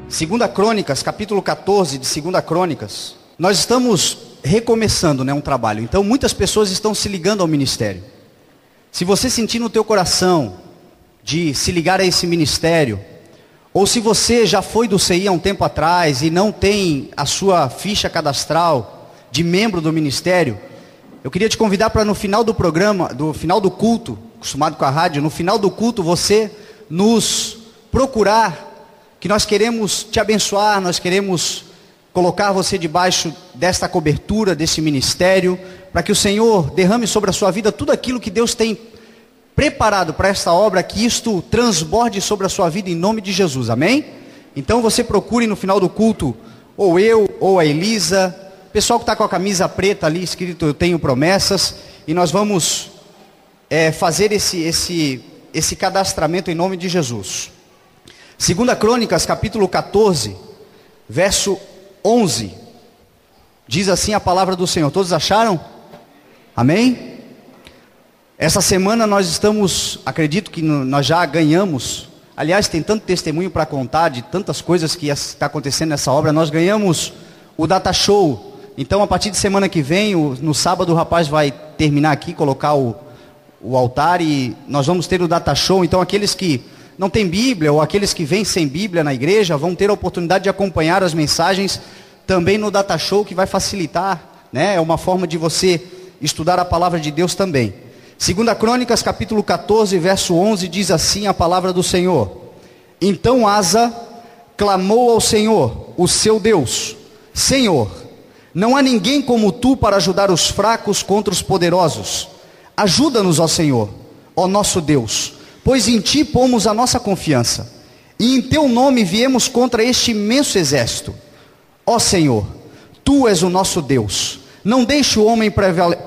Segunda Crônicas, capítulo 14 de Segunda Crônicas. Nós estamos recomeçando, um trabalho. Então muitas pessoas estão se ligando ao ministério. Se você sentir no teu coração de se ligar a esse ministério, ou se você já foi do CI há um tempo atrás e não tem a sua ficha cadastral de membro do ministério, eu queria te convidar para no final do programa, no final do culto, acostumado com a rádio, no final do culto você nos procurar, que nós queremos te abençoar, nós queremos colocar você debaixo desta cobertura, desse ministério, para que o Senhor derrame sobre a sua vida tudo aquilo que Deus tem preparado para esta obra, que isto transborde sobre a sua vida em nome de Jesus, amém? Então você procure no final do culto, ou eu, ou a Elisa, pessoal que está com a camisa preta ali, escrito eu tenho promessas, e nós vamos fazer esse cadastramento em nome de Jesus. Segunda Crônicas, capítulo 14, verso 11, diz assim a palavra do Senhor. Todos acharam? Amém? Essa semana nós estamos, acredito que nós já ganhamos, aliás tem tanto testemunho para contar de tantas coisas que está acontecendo nessa obra. Nós ganhamos o Data Show. Então a partir de semana que vem, no sábado o rapaz vai terminar aqui, colocar o altar, e nós vamos ter o Data Show. Então aqueles que não têm Bíblia, ou aqueles que vêm sem Bíblia na igreja, vão ter a oportunidade de acompanhar as mensagens também no Data Show, que vai facilitar, é uma forma de você estudar a palavra de Deus também. Segunda Crônicas, capítulo 14, verso 11, diz assim a palavra do Senhor. Então Asa clamou ao Senhor, o seu Deus: Senhor, não há ninguém como tu para ajudar os fracos contra os poderosos. Ajuda-nos, ó Senhor, ó nosso Deus, pois em ti pomos a nossa confiança, e em teu nome viemos contra este imenso exército. Ó Senhor, tu és o nosso Deus, não deixe o homem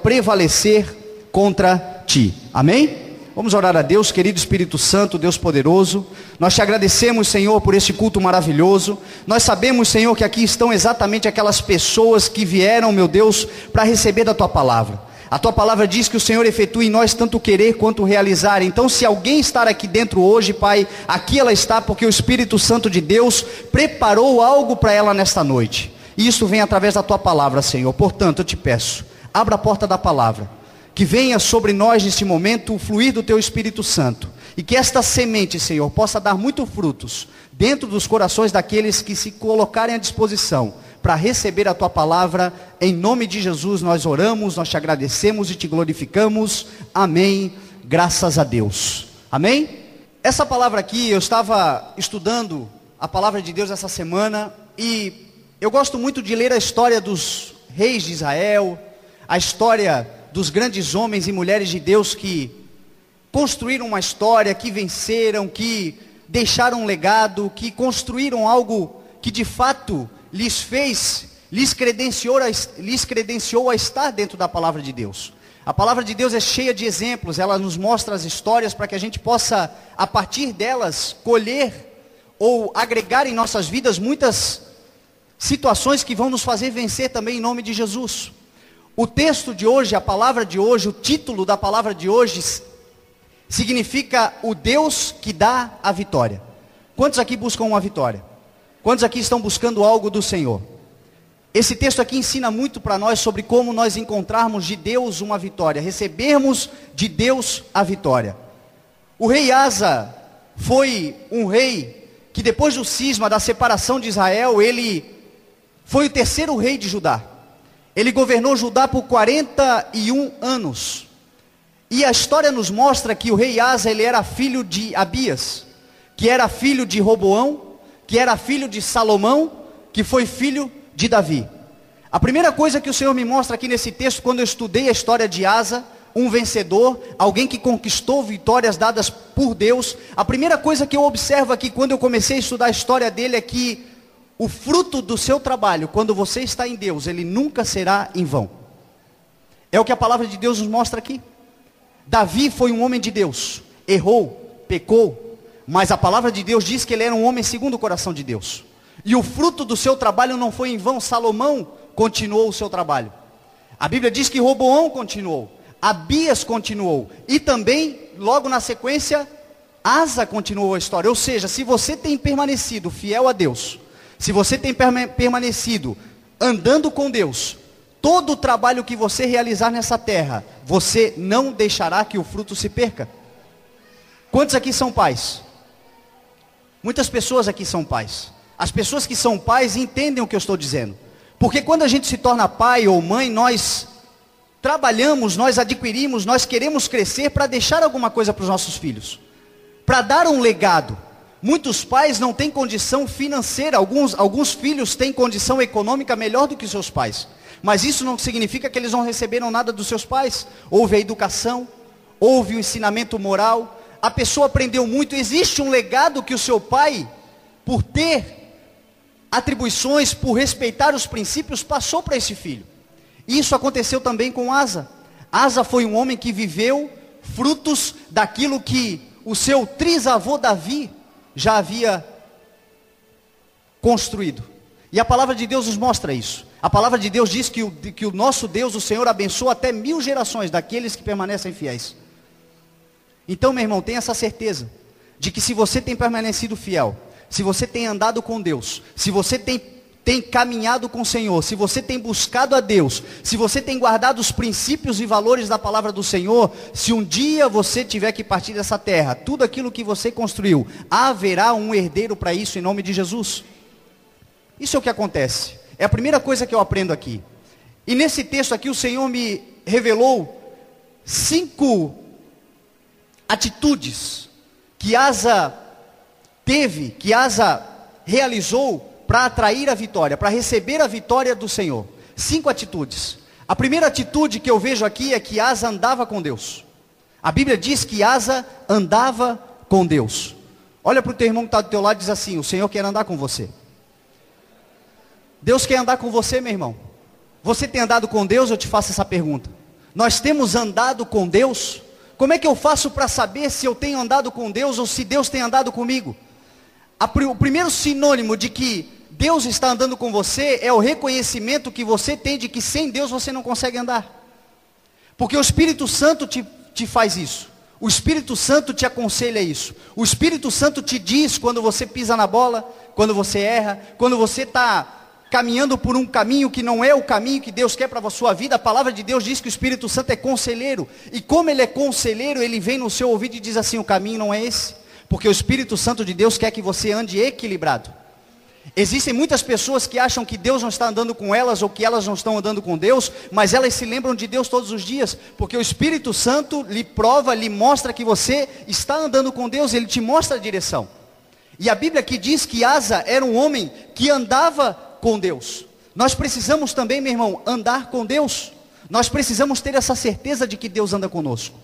prevalecer contra ti. Amém? Vamos orar a Deus. Querido Espírito Santo, Deus poderoso, nós te agradecemos, Senhor, por este culto maravilhoso. Nós sabemos, Senhor, que aqui estão exatamente aquelas pessoas que vieram, meu Deus, para receber da tua palavra. A tua palavra diz que o Senhor efetua em nós tanto querer quanto realizar. Então se alguém estar aqui dentro hoje, Pai, aqui ela está porque o Espírito Santo de Deus preparou algo para ela nesta noite. E isso vem através da tua palavra, Senhor. Portanto, eu te peço, abra a porta da palavra, que venha sobre nós neste momento o fluir do teu Espírito Santo, e que esta semente, Senhor, possa dar muitos frutos dentro dos corações daqueles que se colocarem à disposição para receber a tua palavra. Em nome de Jesus nós oramos, nós te agradecemos e te glorificamos. Amém, graças a Deus. Amém? Essa palavra aqui, eu estava estudando a palavra de Deus essa semana, e eu gosto muito de ler a história dos reis de Israel, a história dos grandes homens e mulheres de Deus que construíram uma história, que venceram, que deixaram um legado, que construíram algo que de fato lhes credenciou a estar dentro da palavra de Deus. A palavra de Deus é cheia de exemplos, ela nos mostra as histórias para que a gente possa, a partir delas, colher ou agregar em nossas vidas muitas situações que vão nos fazer vencer também em nome de Jesus. O texto de hoje, a palavra de hoje, o título da palavra de hoje significa o Deus que dá a vitória. Quantos aqui buscam uma vitória? Quantos aqui estão buscando algo do Senhor? Esse texto aqui ensina muito para nós sobre como nós encontrarmos de Deus uma vitória, recebermos de Deus a vitória. O rei Asa foi um rei que depois do cisma, da separação de Israel, ele foi o terceiro rei de Judá. Ele governou Judá por 41 anos. E a história nos mostra que o rei Asa, ele era filho de Abias, que era filho de Roboão, que era filho de Salomão, que foi filho de Davi. A primeira coisa que o Senhor me mostra aqui nesse texto, quando eu estudei a história de Asa, um vencedor, alguém que conquistou vitórias dadas por Deus, a primeira coisa que eu observo aqui, quando eu comecei a estudar a história dele, é que o fruto do seu trabalho, quando você está em Deus, ele nunca será em vão. É o que a palavra de Deus nos mostra aqui. Davi foi um homem de Deus, errou, pecou, mas a palavra de Deus diz que ele era um homem segundo o coração de Deus. E o fruto do seu trabalho não foi em vão. Salomão continuou o seu trabalho. A Bíblia diz que Roboão continuou, Abias continuou, e também, logo na sequência, Asa continuou a história. Ou seja, se você tem permanecido fiel a Deus, se você tem permanecido andando com Deus, todo o trabalho que você realizar nessa terra, você não deixará que o fruto se perca. Quantos aqui são pais? Muitas pessoas aqui são pais. As pessoas que são pais entendem o que eu estou dizendo. Porque quando a gente se torna pai ou mãe, nós trabalhamos, nós adquirimos, nós queremos crescer para deixar alguma coisa para os nossos filhos, para dar um legado. Muitos pais não têm condição financeira, alguns filhos têm condição econômica melhor do que os seus pais, mas isso não significa que eles não receberam nada dos seus pais. Houve a educação, houve o ensinamento moral, a pessoa aprendeu muito, existe um legado que o seu pai, por ter atribuições, por respeitar os princípios, passou para esse filho. Isso aconteceu também com Asa. Asa foi um homem que viveu frutos daquilo que o seu trisavô Davi já havia construído. E a palavra de Deus nos mostra isso. A palavra de Deus diz que o nosso Deus, o Senhor, abençoa até 1000 gerações daqueles que permanecem fiéis. Então, meu irmão, tenha essa certeza de que se você tem permanecido fiel, se você tem andado com Deus, se você tem caminhado com o Senhor, se você tem buscado a Deus, se você tem guardado os princípios e valores da palavra do Senhor, se um dia você tiver que partir dessa terra, tudo aquilo que você construiu, haverá um herdeiro para isso em nome de Jesus. Isso é o que acontece. É a primeira coisa que eu aprendo aqui. E nesse texto aqui o Senhor me revelou 5 atitudes que Asa teve, que Asa realizou para atrair a vitória, para receber a vitória do Senhor. 5 atitudes. A primeira atitude que eu vejo aqui é que Asa andava com Deus. A Bíblia diz que Asa andava com Deus. Olha para o teu irmão que está do teu lado e diz assim: o Senhor quer andar com você. Deus quer andar com você, meu irmão. Você tem andado com Deus? Eu te faço essa pergunta. Nós temos andado com Deus? Como é que eu faço para saber se eu tenho andado com Deus ou se Deus tem andado comigo? O primeiro sinônimo de que Deus está andando com você é o reconhecimento que você tem de que sem Deus você não consegue andar. Porque o Espírito Santo te faz isso. O Espírito Santo te aconselha isso. O Espírito Santo te diz quando você pisa na bola, quando você erra, quando você está caminhando por um caminho que não é o caminho que Deus quer para a sua vida. A palavra de Deus diz que o Espírito Santo é conselheiro. E como ele é conselheiro, ele vem no seu ouvido e diz assim: o caminho não é esse. Porque o Espírito Santo de Deus quer que você ande equilibrado. Existem muitas pessoas que acham que Deus não está andando com elas, ou que elas não estão andando com Deus, mas elas se lembram de Deus todos os dias, porque o Espírito Santo lhe prova, lhe mostra que você está andando com Deus, ele te mostra a direção. E a Bíblia aqui diz que Asa era um homem que andava com Deus. Nós precisamos também, meu irmão, andar com Deus. Nós precisamos ter essa certeza de que Deus anda conosco.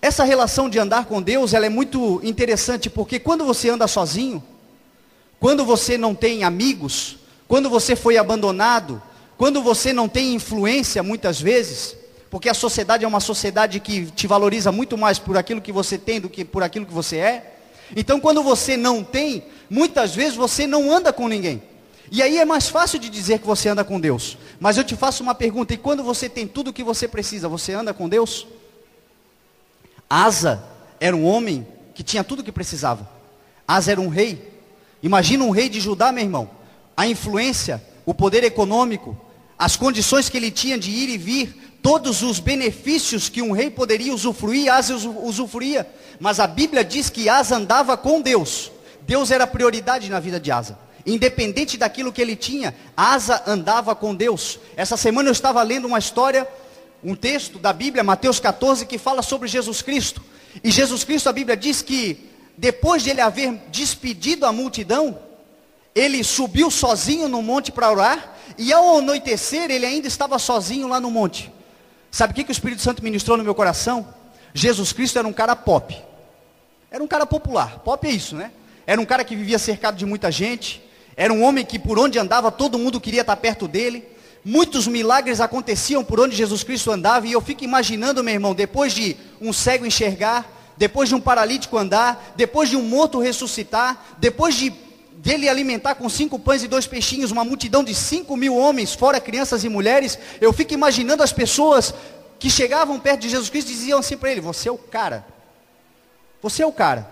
Essa relação de andar com Deus, ela é muito interessante, porque quando você anda sozinho, quando você não tem amigos, quando você foi abandonado, quando você não tem influência muitas vezes, porque a sociedade é uma sociedade que te valoriza muito mais por aquilo que você tem do que por aquilo que você é. Então quando você não tem, muitas vezes você não anda com ninguém. E aí é mais fácil de dizer que você anda com Deus. Mas eu te faço uma pergunta: e quando você tem tudo o que você precisa, você anda com Deus? Asa era um homem que tinha tudo o que precisava. Asa era um rei. Imagina um rei de Judá, meu irmão. A influência, o poder econômico, as condições que ele tinha de ir e vir, todos os benefícios que um rei poderia usufruir, Asa usufruía. Mas a Bíblia diz que Asa andava com Deus. Deus era prioridade na vida de Asa. Independente daquilo que ele tinha, Asa andava com Deus. Essa semana eu estava lendo uma história, um texto da Bíblia, Mateus 14, que fala sobre Jesus Cristo. E Jesus Cristo, a Bíblia diz que depois de ele haver despedido a multidão, ele subiu sozinho no monte para orar, e ao anoitecer ele ainda estava sozinho lá no monte. Sabe o que o Espírito Santo ministrou no meu coração? Jesus Cristo era um cara pop, era um cara popular. Pop é isso, né? Era um cara que vivia cercado de muita gente, era um homem que por onde andava todo mundo queria estar perto dele. Muitos milagres aconteciam por onde Jesus Cristo andava, e eu fico imaginando, meu irmão, depois de um cego enxergar, depois de um paralítico andar, depois de um morto ressuscitar, depois dele alimentar com 5 pães e 2 peixinhos uma multidão de 5.000 homens, fora crianças e mulheres, eu fico imaginando as pessoas que chegavam perto de Jesus Cristo e diziam assim para ele: você é o cara, você é o cara,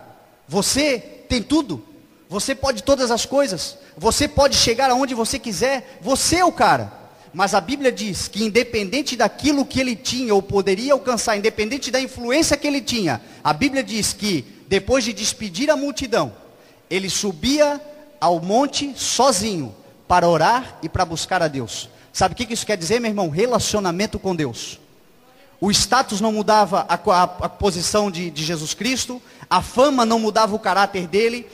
você tem tudo, você pode todas as coisas, você pode chegar aonde você quiser, você é o cara. Mas a Bíblia diz que independente daquilo que ele tinha ou poderia alcançar, independente da influência que ele tinha, a Bíblia diz que depois de despedir a multidão, ele subia ao monte sozinho para orar e para buscar a Deus. Sabe o que isso quer dizer, meu irmão? Relacionamento com Deus. O status não mudava a posição de Jesus Cristo, a fama não mudava o caráter dele,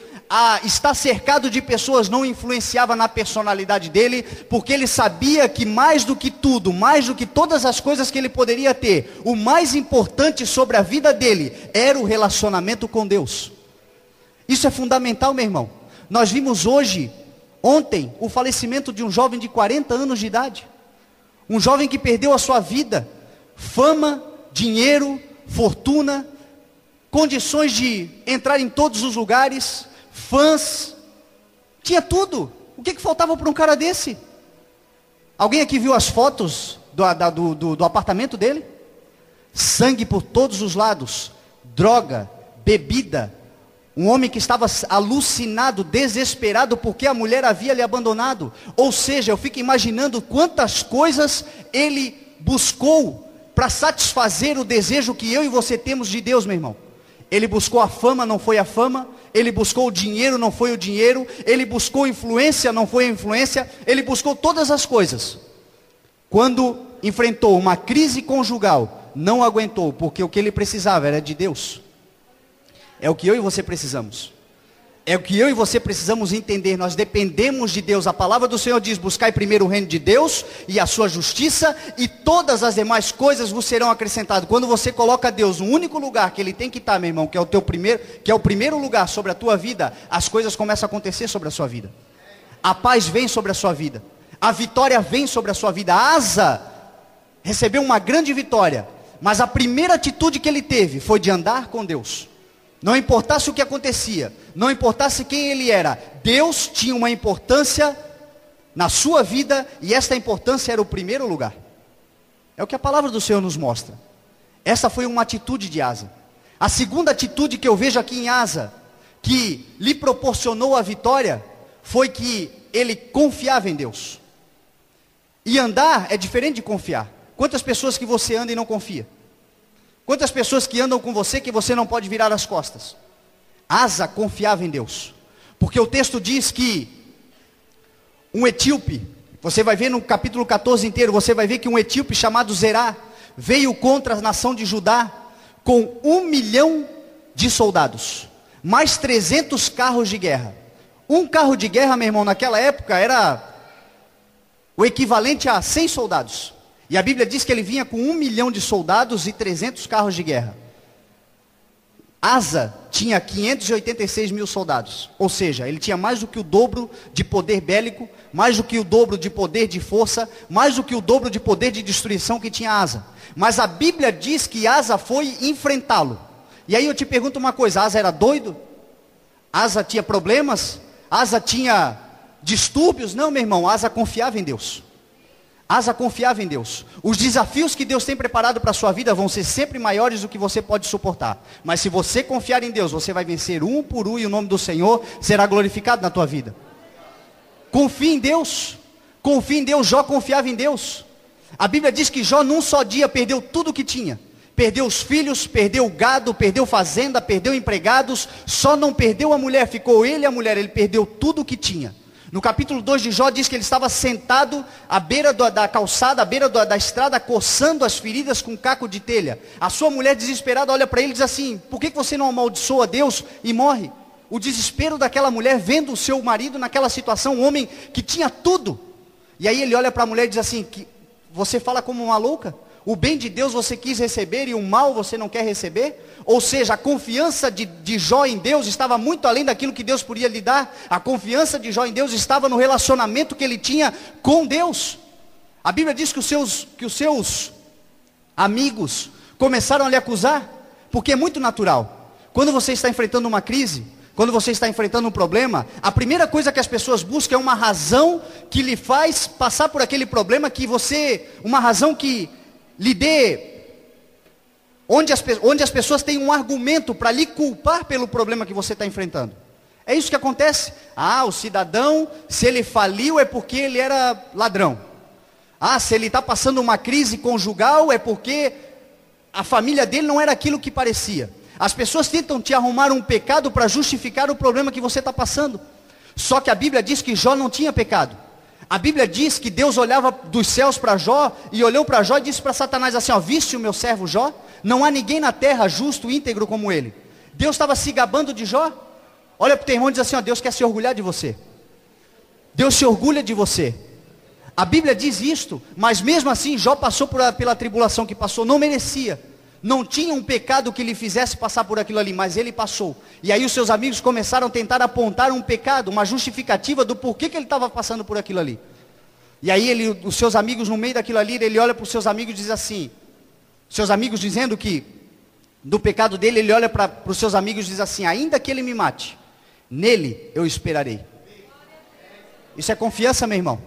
estar cercado de pessoas não influenciava na personalidade dele, porque ele sabia que mais do que tudo, mais do que todas as coisas que ele poderia ter, o mais importante sobre a vida dele era o relacionamento com Deus. Isso é fundamental, meu irmão. Nós vimos ontem, o falecimento de um jovem de 40 anos de idade, um jovem que perdeu a sua vida, fama, dinheiro, fortuna, condições de entrar em todos os lugares, fãs, tinha tudo. O que faltava para um cara desse? Alguém aqui viu as fotos do apartamento dele? Sangue por todos os lados, droga, bebida, um homem que estava alucinado, desesperado, porque a mulher havia lhe abandonado. Ou seja, eu fico imaginando quantas coisas ele buscou para satisfazer o desejo que eu e você temos de Deus, meu irmão. Ele buscou a fama, não foi a fama. Ele buscou o dinheiro, não foi o dinheiro. Ele buscou influência, não foi a influência. Ele buscou todas as coisas. Quando enfrentou uma crise conjugal, não aguentou, porque o que ele precisava era de Deus. É o que eu e você precisamos. É o que eu e você precisamos entender. Nós dependemos de Deus. A palavra do Senhor diz: buscai primeiro o reino de Deus e a sua justiça, e todas as demais coisas vos serão acrescentadas. Quando você coloca Deus no único lugar que Ele tem que estar, meu irmão, que é o primeiro lugar sobre a tua vida, as coisas começam a acontecer sobre a sua vida. A paz vem sobre a sua vida. A vitória vem sobre a sua vida. Asa recebeu uma grande vitória, mas a primeira atitude que ele teve foi de andar com Deus. Não importasse o que acontecia, não importasse quem ele era, Deus tinha uma importância na sua vida, e esta importância era o primeiro lugar. É o que a palavra do Senhor nos mostra. Essa foi uma atitude de Asa. A segunda atitude que eu vejo aqui em Asa, que lhe proporcionou a vitória, foi que ele confiava em Deus. E andar é diferente de confiar. Quantas pessoas que você anda e não confia? Quantas pessoas que andam com você que você não pode virar as costas? Asa confiava em Deus, porque o texto diz que um etíope, você vai ver no capítulo 14 inteiro, você vai ver que um etíope chamado Zerá veio contra a nação de Judá com 1 milhão de soldados, mais 300 carros de guerra. Um carro de guerra, meu irmão, naquela época era o equivalente a 100 soldados. E a Bíblia diz que ele vinha com 1 milhão de soldados e 300 carros de guerra. Asa tinha 586 mil soldados. Ou seja, ele tinha mais do que o dobro de poder bélico, mais do que o dobro de poder de força, mais do que o dobro de poder de destruição que tinha Asa. Mas a Bíblia diz que Asa foi enfrentá-lo. E aí eu te pergunto uma coisa: Asa era doido? Asa tinha problemas? Asa tinha distúrbios? Não, meu irmão, Asa confiava em Deus. Asa confiava em Deus. Os desafios que Deus tem preparado para a sua vida vão ser sempre maiores do que você pode suportar. Mas se você confiar em Deus, você vai vencer um por um, e o nome do Senhor será glorificado na tua vida. Confie em Deus. Confie em Deus. Jó confiava em Deus. A Bíblia diz que Jó num só dia perdeu tudo o que tinha. Perdeu os filhos, perdeu o gado, perdeu fazenda, perdeu empregados. Só não perdeu a mulher, ficou ele e a mulher. Ele perdeu tudo o que tinha. No capítulo 2 de Jó diz que ele estava sentado à beira da calçada, à beira da estrada, coçando as feridas com um caco de telha. A sua mulher desesperada olha para ele e diz assim: por que você não amaldiçoa Deus e morre? O desespero daquela mulher vendo o seu marido naquela situação, um homem que tinha tudo. E aí ele olha para a mulher e diz assim: que você fala como uma louca? O bem de Deus você quis receber e o mal você não quer receber? Ou seja, a confiança de Jó em Deus estava muito além daquilo que Deus podia lhe dar. A confiança de Jó em Deus estava no relacionamento que ele tinha com Deus. A Bíblia diz que os seus amigos começaram a lhe acusar, porque é muito natural. Quando você está enfrentando uma crise, quando você está enfrentando um problema, a primeira coisa que as pessoas buscam é uma razão que lhe faz passar por aquele problema, uma razão que lhe dê, onde as pessoas têm um argumento para lhe culpar pelo problema que você está enfrentando. É isso que acontece. O cidadão, se ele faliu é porque ele era ladrão. Se ele está passando uma crise conjugal é porque a família dele não era aquilo que parecia. As pessoas tentam te arrumar um pecado para justificar o problema que você está passando. Só que a Bíblia diz que Jó não tinha pecado. A Bíblia diz que Deus olhava dos céus para Jó e olhou para Jó e disse para Satanás assim, viste o meu servo Jó? Não há ninguém na terra justo e íntegro como ele. Deus estava se gabando de Jó. Olha para o teu irmão e diz assim, Deus quer se orgulhar de você. Deus se orgulha de você. A Bíblia diz isto, mas mesmo assim Jó passou pela tribulação que passou, não merecia. Não tinha um pecado que lhe fizesse passar por aquilo ali, mas ele passou. E aí os seus amigos começaram a tentar apontar um pecado, uma justificativa do porquê que ele estava passando por aquilo ali. E aí os seus amigos, no meio daquilo ali, ele olha para os seus amigos e diz assim, seus amigos dizendo que, do pecado dele, ele olha para os seus amigos e diz assim, ainda que ele me mate, nele eu esperarei. Isso é confiança, meu irmão.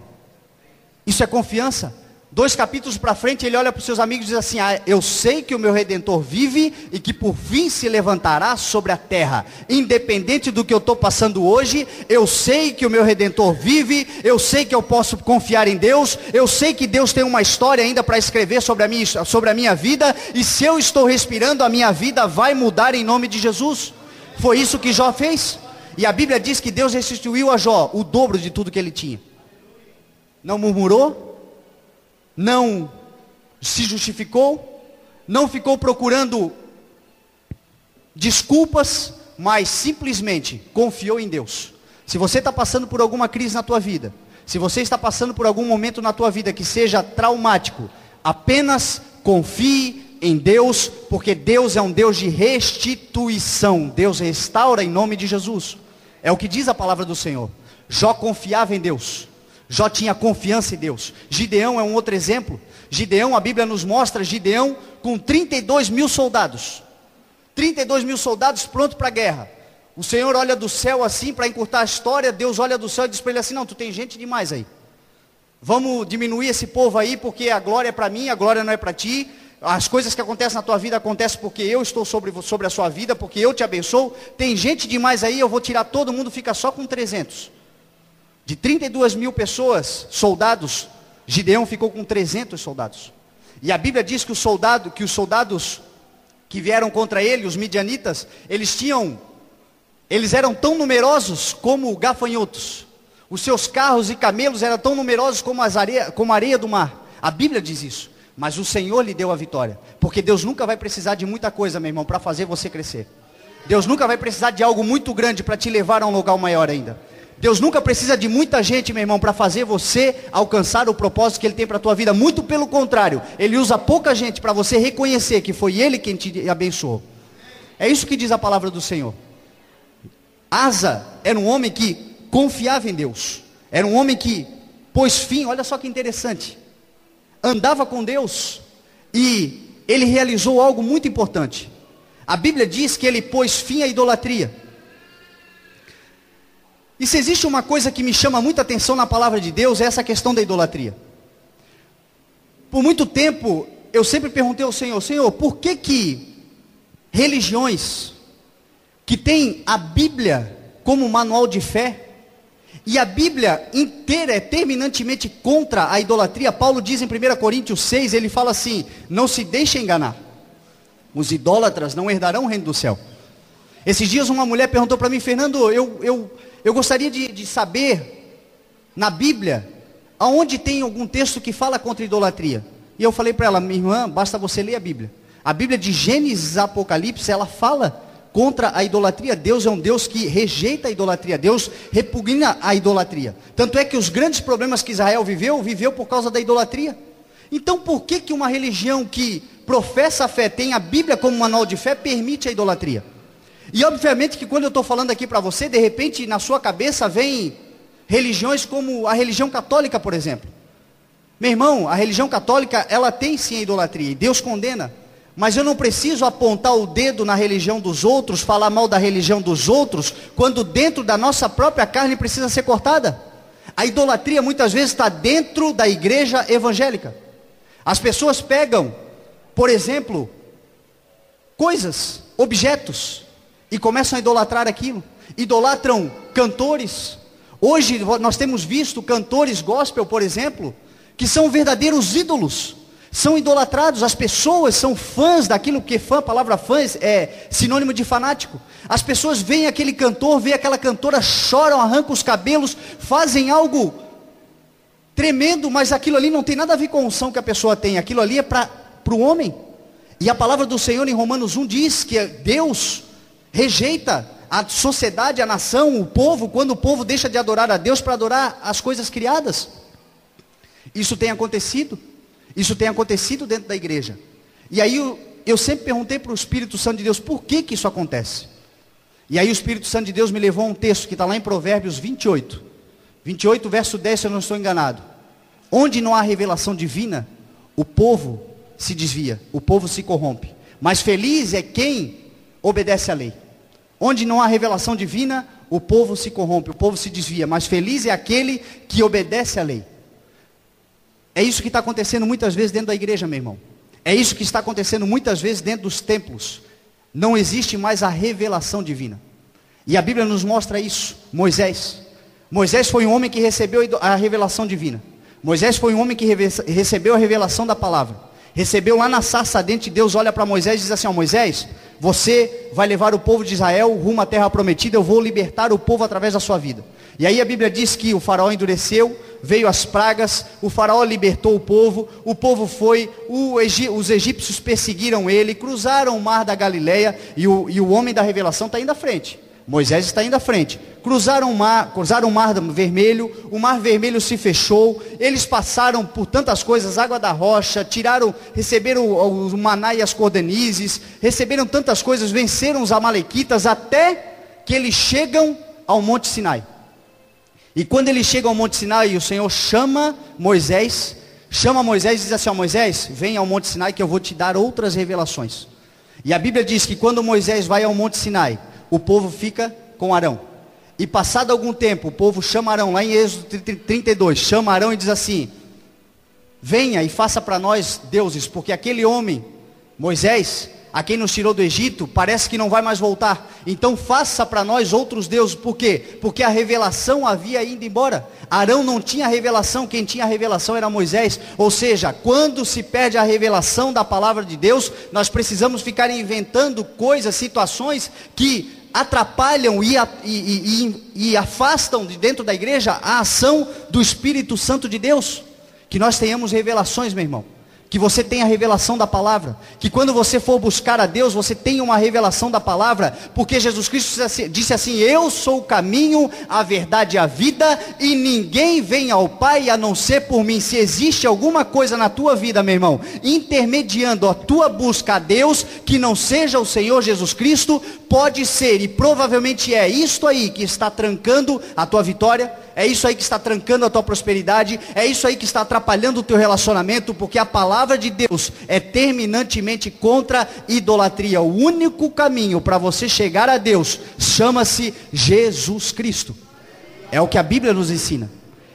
Isso é confiança. 2 capítulos para frente, ele olha para os seus amigos e diz assim, eu sei que o meu Redentor vive e que por fim se levantará sobre a terra. Independente do que eu estou passando hoje, eu sei que o meu Redentor vive, eu sei que eu posso confiar em Deus, eu sei que Deus tem uma história ainda para escrever sobre a minha vida, e se eu estou respirando, a minha vida vai mudar em nome de Jesus. Foi isso que Jó fez. E a Bíblia diz que Deus restituiu a Jó o dobro de tudo que ele tinha. Não murmurou, não se justificou, não ficou procurando desculpas, mas simplesmente confiou em Deus. Se você está passando por alguma crise na tua vida, se você está passando por algum momento na tua vida que seja traumático, apenas confie em Deus, porque Deus é um Deus de restituição. Deus restaura em nome de Jesus. É o que diz a palavra do Senhor. Jó confiava em Deus. Jó tinha confiança em Deus. Gideão é um outro exemplo. Gideão, a Bíblia nos mostra Gideão com 32 mil soldados. 32 mil soldados prontos para a guerra. O Senhor olha do céu assim, para encurtar a história, Deus olha do céu e diz para ele assim, não, tu tem gente demais aí. Vamos diminuir esse povo aí, porque a glória é para mim, a glória não é para ti. As coisas que acontecem na tua vida acontecem porque eu estou sobre a sua vida, porque eu te abençoo. Tem gente demais aí, eu vou tirar todo mundo, fica só com 300. De 32 mil pessoas, soldados, Gideão ficou com 300 soldados. E a Bíblia diz que os soldados que vieram contra ele, os midianitas, eles eram tão numerosos como gafanhotos. Os seus carros e camelos eram tão numerosos como a areia do mar. A Bíblia diz isso. Mas o Senhor lhe deu a vitória. Porque Deus nunca vai precisar de muita coisa, meu irmão, para fazer você crescer. Deus nunca vai precisar de algo muito grande para te levar a um lugar maior ainda. Deus nunca precisa de muita gente, meu irmão, para fazer você alcançar o propósito que Ele tem para a tua vida. Muito pelo contrário, Ele usa pouca gente para você reconhecer que foi Ele quem te abençoou. É isso que diz a palavra do Senhor. Asa era um homem que confiava em Deus. Era um homem que pôs fim, olha só que interessante. Andava com Deus e ele realizou algo muito importante. A Bíblia diz que ele pôs fim à idolatria. E se existe uma coisa que me chama muita atenção na palavra de Deus, é essa questão da idolatria. Por muito tempo, eu sempre perguntei ao Senhor, Senhor, por que religiões que têm a Bíblia como manual de fé, e a Bíblia inteira é terminantemente contra a idolatria? Paulo diz em 1 Coríntios 6, ele fala assim, não se deixe enganar, os idólatras não herdarão o reino do céu. Esses dias uma mulher perguntou para mim, Fernando, eu gostaria de saber, na Bíblia, aonde tem algum texto que fala contra a idolatria. E eu falei para ela, minha irmã, basta você ler a Bíblia. A Bíblia de Gênesis a Apocalipse, ela fala contra a idolatria. Deus é um Deus que rejeita a idolatria. Deus repugna a idolatria. Tanto é que os grandes problemas que Israel viveu por causa da idolatria. Então por que uma religião que professa a fé, tem a Bíblia como manual de fé, permite a idolatria? E obviamente que quando eu estou falando aqui para você, de repente na sua cabeça vem religiões como a religião católica, por exemplo. Meu irmão, a religião católica, ela tem sim a idolatria, e Deus condena. Mas eu não preciso apontar o dedo na religião dos outros, falar mal da religião dos outros, quando dentro da nossa própria carne precisa ser cortada. A idolatria muitas vezes está dentro da igreja evangélica. As pessoas pegam, por exemplo, coisas, objetos, e começam a idolatrar aquilo. idolatram cantores. Hoje nós temos visto cantores gospel, por exemplo, que são verdadeiros ídolos, são idolatrados. As pessoas são fãs daquilo, que fã, a palavra fãs é sinônimo de fanático. As pessoas veem aquele cantor, veem aquela cantora, choram, arrancam os cabelos, fazem algo tremendo, mas aquilo ali não tem nada a ver com a unção que a pessoa tem, aquilo ali é para o homem. E a palavra do Senhor em Romanos 1 diz que Deus rejeita a sociedade, a nação, o povo, quando o povo deixa de adorar a Deus para adorar as coisas criadas. Isso tem acontecido dentro da igreja. E aí eu sempre perguntei para o Espírito Santo de Deus, por que isso acontece? E aí o Espírito Santo de Deus me levou a um texto que está lá em Provérbios 28, verso 10, se eu não estou enganado. Onde não há revelação divina, o povo se desvia, o povo se corrompe. Mas feliz é quem obedece à lei. Onde não há revelação divina, o povo se corrompe, o povo se desvia. Mas feliz é aquele que obedece à lei. É isso que está acontecendo muitas vezes dentro da igreja, meu irmão. É isso que está acontecendo muitas vezes dentro dos templos. Não existe mais a revelação divina. E a Bíblia nos mostra isso. Moisés foi um homem que recebeu a revelação divina. Moisés foi um homem que recebeu a revelação da palavra. Recebeu lá na sarça ardente. Deus olha para Moisés e diz assim, ó, Moisés, você vai levar o povo de Israel rumo à terra prometida, eu vou libertar o povo através da sua vida. E aí a Bíblia diz que o faraó endureceu, veio as pragas, o faraó libertou o povo foi, os egípcios perseguiram ele, cruzaram o mar da Galileia, e o homem da revelação está indo à frente. Moisés está indo à frente. Cruzaram o mar vermelho, o mar vermelho se fechou, eles passaram por tantas coisas, água da rocha, receberam o maná e as cordonizes, receberam tantas coisas, venceram os amalequitas, até que eles chegam ao Monte Sinai. E quando eles chegam ao Monte Sinai, o Senhor chama Moisés e diz assim, ó, Moisés, vem ao Monte Sinai que eu vou te dar outras revelações. E a Bíblia diz que quando Moisés vai ao Monte Sinai, o povo fica com Arão. E passado algum tempo, o povo chama Arão, lá em Êxodo 32, chama Arão e diz assim, venha e faça para nós deuses, porque aquele homem, Moisés, a quem nos tirou do Egito, parece que não vai mais voltar. Então faça para nós outros deuses. Por quê? Porque a revelação havia ido embora. Arão não tinha revelação, quem tinha revelação era Moisés. Ou seja, quando se perde a revelação da palavra de Deus, nós precisamos ficar inventando coisas, situações que atrapalham e afastam de dentro da igreja a ação do Espírito Santo de Deus. Que nós tenhamos revelações, meu irmão. Que você tenha a revelação da palavra, que quando você for buscar a Deus, você tenha uma revelação da palavra, porque Jesus Cristo disse assim, eu sou o caminho, a verdade e a vida, e ninguém vem ao Pai a não ser por mim. Se existe alguma coisa na tua vida, meu irmão, intermediando a tua busca a Deus, que não seja o Senhor Jesus Cristo, pode ser, e provavelmente é isto aí que está trancando a tua vitória, é isso aí que está trancando a tua prosperidade, é isso aí que está atrapalhando o teu relacionamento, porque a palavra de Deus é terminantemente contra idolatria. O único caminho para você chegar a Deus chama-se Jesus Cristo. É o que a Bíblia nos ensina.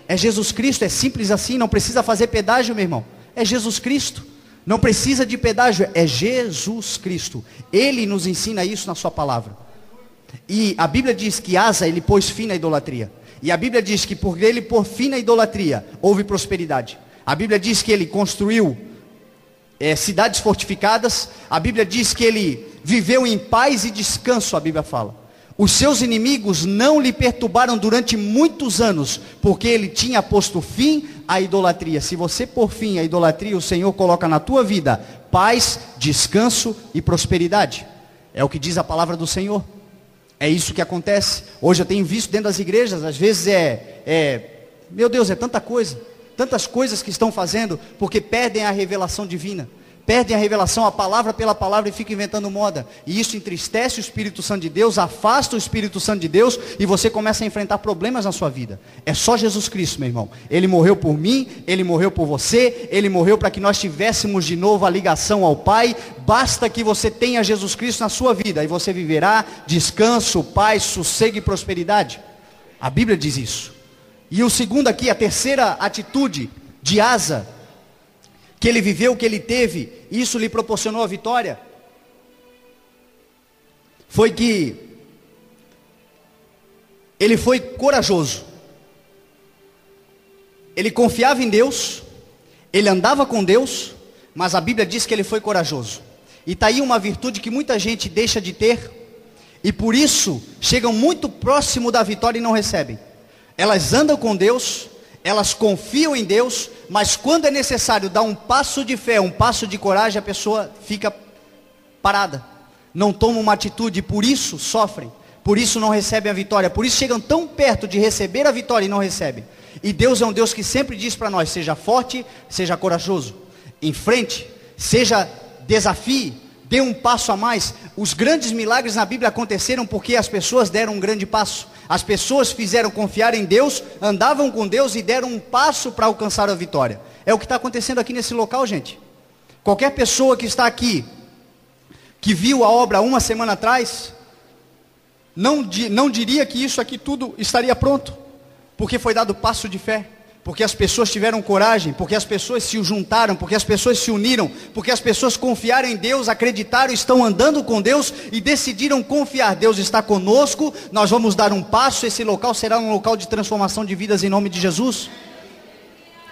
É Jesus Cristo, é simples assim, não precisa fazer pedágio, meu irmão. É Jesus Cristo. Não precisa de pedágio, é Jesus Cristo. Ele nos ensina isso na sua palavra. E a Bíblia diz que Asa, ele pôs fim na idolatria. E a Bíblia diz que por ele pôr fim na idolatria, houve prosperidade. A Bíblia diz que ele construiu cidades fortificadas. A Bíblia diz que ele viveu em paz e descanso, a Bíblia fala. Os seus inimigos não lhe perturbaram durante muitos anos, porque ele tinha posto fim à idolatria. Se você pôr fim à idolatria, o Senhor coloca na tua vida paz, descanso e prosperidade. É o que diz a palavra do Senhor. É isso que acontece. Hoje eu tenho visto dentro das igrejas, às vezes meu Deus, é tanta coisa, tantas coisas que estão fazendo, porque perdem a revelação divina, perdem a revelação, a palavra pela palavra, e ficam inventando moda, e isso entristece o Espírito Santo de Deus, afasta o Espírito Santo de Deus, e você começa a enfrentar problemas na sua vida. É só Jesus Cristo, meu irmão. Ele morreu por mim, Ele morreu por você, Ele morreu para que nós tivéssemos de novo a ligação ao Pai. Basta que você tenha Jesus Cristo na sua vida, e você viverá descanso, paz, sossego e prosperidade. A Bíblia diz isso. E o segundo aqui, a terceira atitude de Asa, que ele viveu, que ele teve, isso lhe proporcionou a vitória, foi que ele foi corajoso. Ele confiava em Deus, ele andava com Deus, mas a Bíblia diz que ele foi corajoso. E está aí uma virtude que muita gente deixa de ter, e por isso chegam muito próximo da vitória e não recebem. Elas andam com Deus, elas confiam em Deus, mas quando é necessário dar um passo de fé, um passo de coragem, a pessoa fica parada, não toma uma atitude, por isso sofrem, por isso não recebem a vitória, por isso chegam tão perto de receber a vitória e não recebem. E Deus é um Deus que sempre diz para nós: seja forte, seja corajoso, enfrente, seja desafie, dê um passo a mais. Os grandes milagres na Bíblia aconteceram porque as pessoas deram um grande passo. As pessoas fizeram confiar em Deus, andavam com Deus e deram um passo para alcançar a vitória. É o que está acontecendo aqui nesse local, gente. Qualquer pessoa que está aqui, que viu a obra uma semana atrás, não diria que isso aqui tudo estaria pronto, porque foi dado passo de fé, porque as pessoas tiveram coragem, porque as pessoas se juntaram, porque as pessoas se uniram, porque as pessoas confiaram em Deus, acreditaram, estão andando com Deus e decidiram confiar. Deus está conosco, nós vamos dar um passo, esse local será um local de transformação de vidas em nome de Jesus.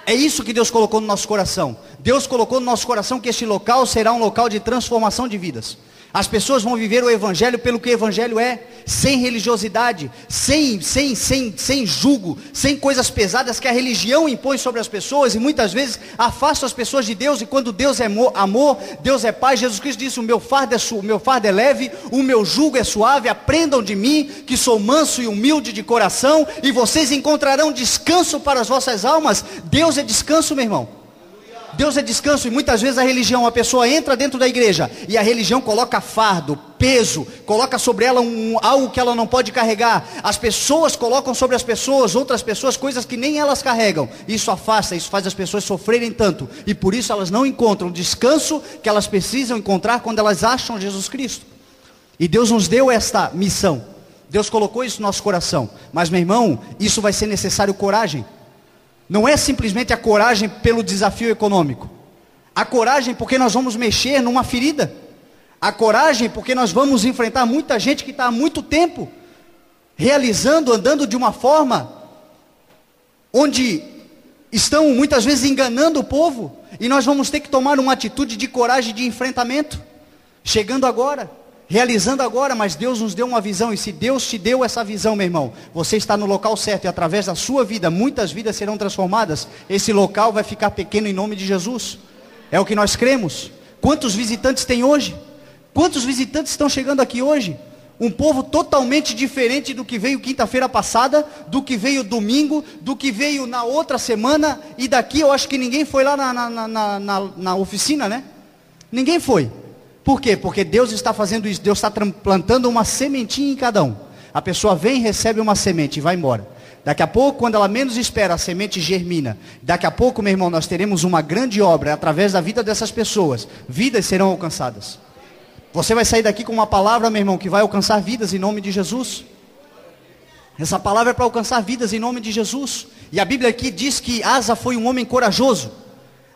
É isso que Deus colocou no nosso coração. Deus colocou no nosso coração que este local será um local de transformação de vidas. As pessoas vão viver o Evangelho pelo que o Evangelho é, sem religiosidade, sem jugo, sem coisas pesadas que a religião impõe sobre as pessoas, e muitas vezes afasta as pessoas de Deus. E quando Deus é amor, Deus é paz. Jesus Cristo disse: o meu fardo é leve, o meu jugo é suave, aprendam de mim, que sou manso e humilde de coração, e vocês encontrarão descanso para as vossas almas. Deus é descanso, meu irmão. Deus é descanso. E muitas vezes a religião, a pessoa entra dentro da igreja e a religião coloca fardo, peso, coloca sobre ela algo que ela não pode carregar. As pessoas colocam sobre as pessoas, outras pessoas, coisas que nem elas carregam. Isso afasta, isso faz as pessoas sofrerem tanto, e por isso elas não encontram o descanso que elas precisam encontrar quando elas acham Jesus Cristo. E Deus nos deu esta missão, Deus colocou isso no nosso coração. Mas, meu irmão, isso vai ser necessário coragem. Não é simplesmente a coragem pelo desafio econômico. A coragem porque nós vamos mexer numa ferida. A coragem porque nós vamos enfrentar muita gente que está há muito tempo realizando, andando de uma forma onde estão muitas vezes enganando o povo. E nós vamos ter que tomar uma atitude de coragem, de enfrentamento. Chegando agora, realizando agora, mas Deus nos deu uma visão, e se Deus te deu essa visão, meu irmão, você está no local certo, e através da sua vida, muitas vidas serão transformadas. Esse local vai ficar pequeno em nome de Jesus, é o que nós cremos. Quantos visitantes tem hoje? Quantos visitantes estão chegando aqui hoje? Um povo totalmente diferente do que veio quinta-feira passada, do que veio domingo, do que veio na outra semana, e daqui eu acho que ninguém foi lá na oficina, né? Ninguém foi. Por quê? Porque Deus está fazendo isso. Deus está plantando uma sementinha em cada um. A pessoa vem, recebe uma semente e vai embora. Daqui a pouco, quando ela menos espera, a semente germina. Daqui a pouco, meu irmão, nós teremos uma grande obra através da vida dessas pessoas. Vidas serão alcançadas. Você vai sair daqui com uma palavra, meu irmão, que vai alcançar vidas em nome de Jesus. Essa palavra é para alcançar vidas em nome de Jesus. E a Bíblia aqui diz que Asa foi um homem corajoso.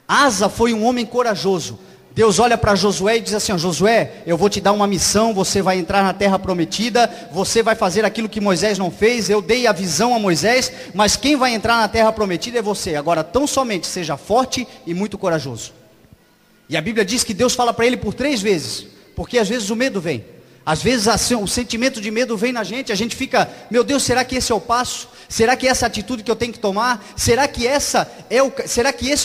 Asa foi um homem corajoso. Deus olha para Josué e diz assim: ó, Josué, eu vou te dar uma missão, você vai entrar na terra prometida, você vai fazer aquilo que Moisés não fez. Eu dei a visão a Moisés, mas quem vai entrar na terra prometida é você. Agora, tão somente seja forte e muito corajoso. E a Bíblia diz que Deus fala para ele por 3 vezes, porque às vezes o medo vem. Às vezes o sentimento de medo vem na gente, a gente fica: meu Deus, será que esse é o passo? Será que essa é a atitude que eu tenho que tomar? Será que esse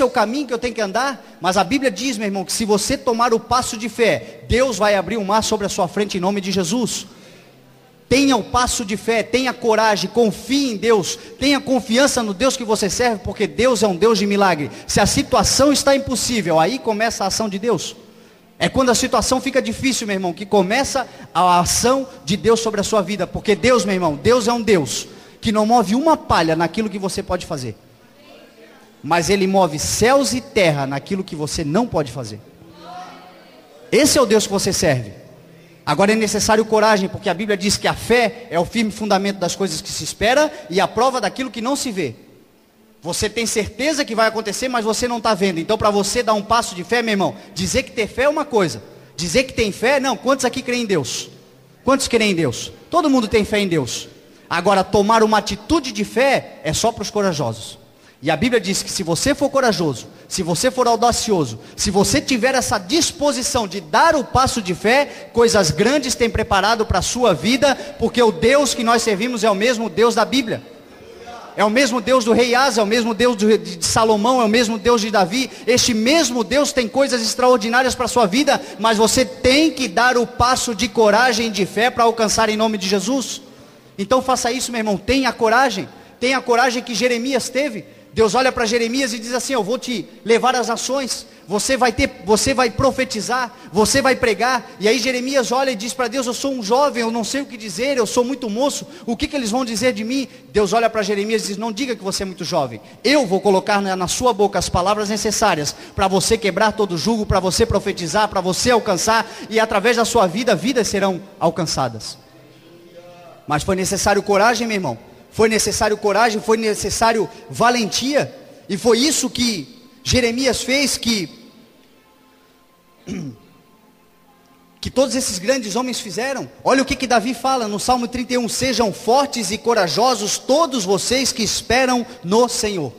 é o caminho que eu tenho que andar? Mas a Bíblia diz, meu irmão, que se você tomar o passo de fé, Deus vai abrir um mar sobre a sua frente em nome de Jesus. Tenha o passo de fé, tenha coragem, confie em Deus, tenha confiança no Deus que você serve, porque Deus é um Deus de milagre. Se a situação está impossível, aí começa a ação de Deus. É quando a situação fica difícil, meu irmão, que começa a ação de Deus sobre a sua vida. Porque Deus, meu irmão, Deus é um Deus que não move uma palha naquilo que você pode fazer, mas Ele move céus e terra naquilo que você não pode fazer. Esse é o Deus que você serve. Agora é necessário coragem, porque a Bíblia diz que a fé é o firme fundamento das coisas que se espera e a prova daquilo que não se vê. Você tem certeza que vai acontecer, mas você não está vendo. Então, para você dar um passo de fé, meu irmão, dizer que ter fé é uma coisa, dizer que tem fé, não. Quantos aqui creem em Deus? Quantos creem em Deus? Todo mundo tem fé em Deus. Agora, tomar uma atitude de fé é só para os corajosos. E a Bíblia diz que se você for corajoso, se você for audacioso, se você tiver essa disposição de dar o passo de fé, coisas grandes tem preparado para a sua vida, porque o Deus que nós servimos é o mesmo Deus da Bíblia. É o mesmo Deus do rei Asa, é o mesmo Deus de Salomão, é o mesmo Deus de Davi. Este mesmo Deus tem coisas extraordinárias para a sua vida, mas você tem que dar o passo de coragem e de fé para alcançar em nome de Jesus. Então faça isso, meu irmão, tenha a coragem que Jeremias teve. Deus olha para Jeremias e diz assim: eu vou te levar às nações, você vai profetizar, você vai pregar. E aí Jeremias olha e diz para Deus: eu sou um jovem, eu não sei o que dizer, eu sou muito moço, o que eles vão dizer de mim? Deus olha para Jeremias e diz: não diga que você é muito jovem, eu vou colocar na sua boca as palavras necessárias para você quebrar todo jugo, para você profetizar, para você alcançar, e através da sua vida, vidas serão alcançadas. Mas foi necessário coragem, meu irmão. Foi necessário coragem, foi necessário valentia. E foi isso que Jeremias fez, que todos esses grandes homens fizeram. Olha o que Davi fala no Salmo 31. Sejam fortes e corajosos todos vocês que esperam no Senhor.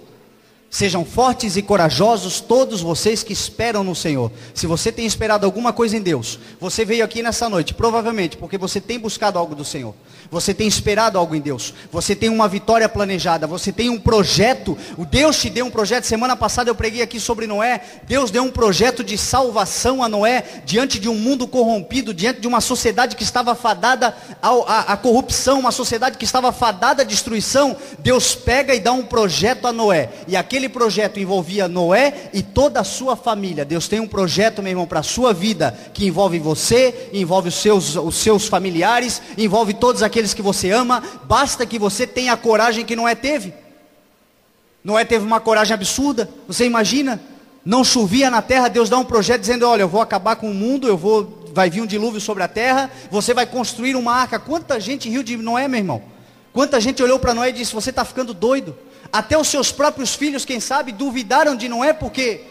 Sejam fortes e corajosos todos vocês que esperam no Senhor. Se você tem esperado alguma coisa em Deus, você veio aqui nessa noite, provavelmente porque você tem buscado algo do Senhor. Você tem esperado algo em Deus. Você tem uma vitória planejada. Você tem um projeto. O Deus te deu um projeto. Semana passada eu preguei aqui sobre Noé. Deus deu um projeto de salvação a Noé, diante de um mundo corrompido, diante de uma sociedade que estava fadada à corrupção, uma sociedade que estava fadada à destruição. Deus pega e dá um projeto a Noé. E aquele projeto envolvia Noé e toda a sua família. Deus tem um projeto, meu irmão, para a sua vida, que envolve você, envolve os seus familiares, envolve todos aqueles que você ama. Basta que você tenha a coragem que Noé teve. Noé teve uma coragem absurda. Você imagina? Não chovia na terra, Deus dá um projeto dizendo: olha, eu vou acabar com o mundo, vai vir um dilúvio sobre a terra, você vai construir uma arca. Quanta gente riu de Noé, meu irmão? Quanta gente olhou para Noé e disse: você está ficando doido. Até os seus próprios filhos, quem sabe, duvidaram de Noé, porque...